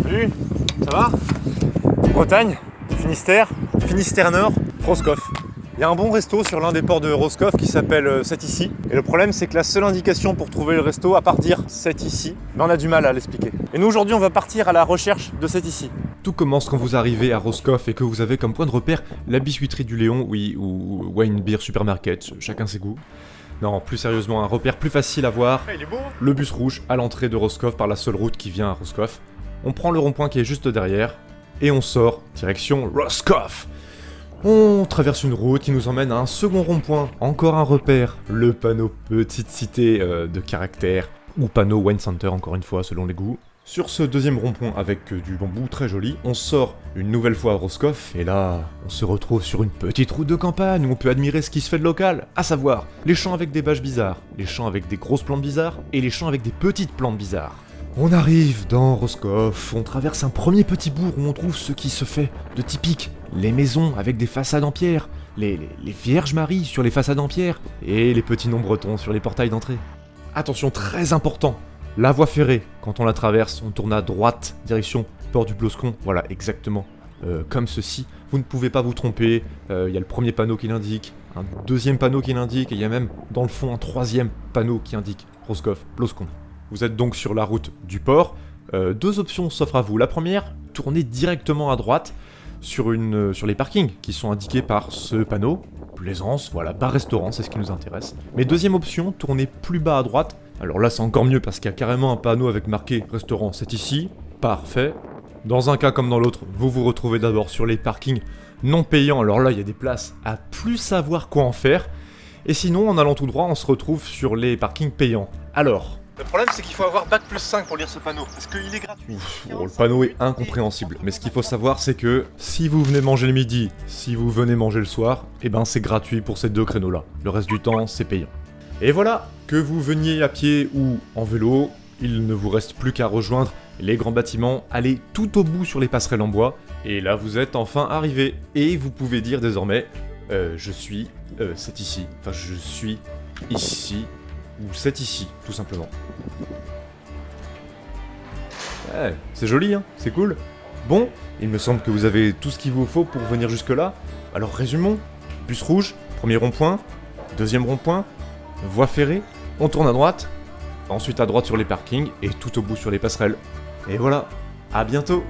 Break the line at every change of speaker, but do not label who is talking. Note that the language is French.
Salut, ça va? Bretagne, Finistère, Finistère Nord, Roscoff. Il y a un bon resto sur l'un des ports de Roscoff qui s'appelle C'est ici. Et le problème, c'est que la seule indication pour trouver le resto, à part dire C'est ici, on a du mal à l'expliquer. Et nous, aujourd'hui, on va partir à la recherche de C'est ici.
Tout commence quand vous arrivez à Roscoff et que vous avez comme point de repère la biscuiterie du Léon, oui, ou Wine Beer Supermarket, chacun ses goûts. Non, plus sérieusement, un repère plus facile à voir,
Il est beau, hein?
le bus rouge à l'entrée de Roscoff par la seule route qui vient à Roscoff. On prend le rond-point qui est juste derrière, et on sort, direction Roscoff. On traverse une route qui nous emmène à un second rond-point, encore un repère, le panneau petite cité de caractère, ou panneau Wine Center encore une fois selon les goûts. Sur ce deuxième rond-point avec du bambou très joli, on sort une nouvelle fois à Roscoff, et là, on se retrouve sur une petite route de campagne où on peut admirer ce qui se fait de local, à savoir les champs avec des bâches bizarres, les champs avec des grosses plantes bizarres, et les champs avec des petites plantes bizarres. On arrive dans Roscoff, on traverse un premier petit bourg où on trouve ce qui se fait de typique, les maisons avec des façades en pierre, les Vierges Marie sur les façades en pierre, et les petits noms bretons sur les portails d'entrée. Attention, très important, la voie ferrée, quand on la traverse, on tourne à droite, direction Port du Bloscon, voilà, exactement, comme ceci. Vous ne pouvez pas vous tromper, il y a le premier panneau qui l'indique, un deuxième panneau qui l'indique, et il y a même, dans le fond, un troisième panneau qui indique Roscoff, Bloscon. Vous êtes donc sur la route du port, deux options s'offrent à vous. La première, tournez directement à droite sur les parkings qui sont indiqués par ce panneau, Plaisance, voilà, bar-restaurant, c'est ce qui nous intéresse. Mais deuxième option, tournez plus bas à droite. Alors là c'est encore mieux parce qu'il y a carrément un panneau avec marqué restaurant, c'est ici, parfait. Dans un cas comme dans l'autre, vous vous retrouvez d'abord sur les parkings non payants, alors là il y a des places à plus savoir quoi en faire. Et sinon, en allant tout droit, on se retrouve sur les parkings payants. Alors...
Le problème, c'est qu'il faut avoir Bac plus 5 pour lire ce panneau, parce qu'il est gratuit.
le panneau est incompréhensible, mais ce qu'il faut savoir, c'est que si vous venez manger le midi, si vous venez manger le soir, eh ben c'est gratuit pour ces deux créneaux-là. Le reste du temps, c'est payant. Et voilà, que vous veniez à pied ou en vélo, il ne vous reste plus qu'à rejoindre les grands bâtiments, aller tout au bout sur les passerelles en bois, et là vous êtes enfin arrivé. Et vous pouvez dire désormais, c'est ici, enfin je suis ici, ou c'est ici, tout simplement. Ouais, c'est joli, hein, c'est cool. Bon, il me semble que vous avez tout ce qu'il vous faut pour venir jusque-là. Alors résumons, bus rouge, premier rond-point, deuxième rond-point, voie ferrée, on tourne à droite, ensuite à droite sur les parkings, et tout au bout sur les passerelles. Et voilà, à bientôt.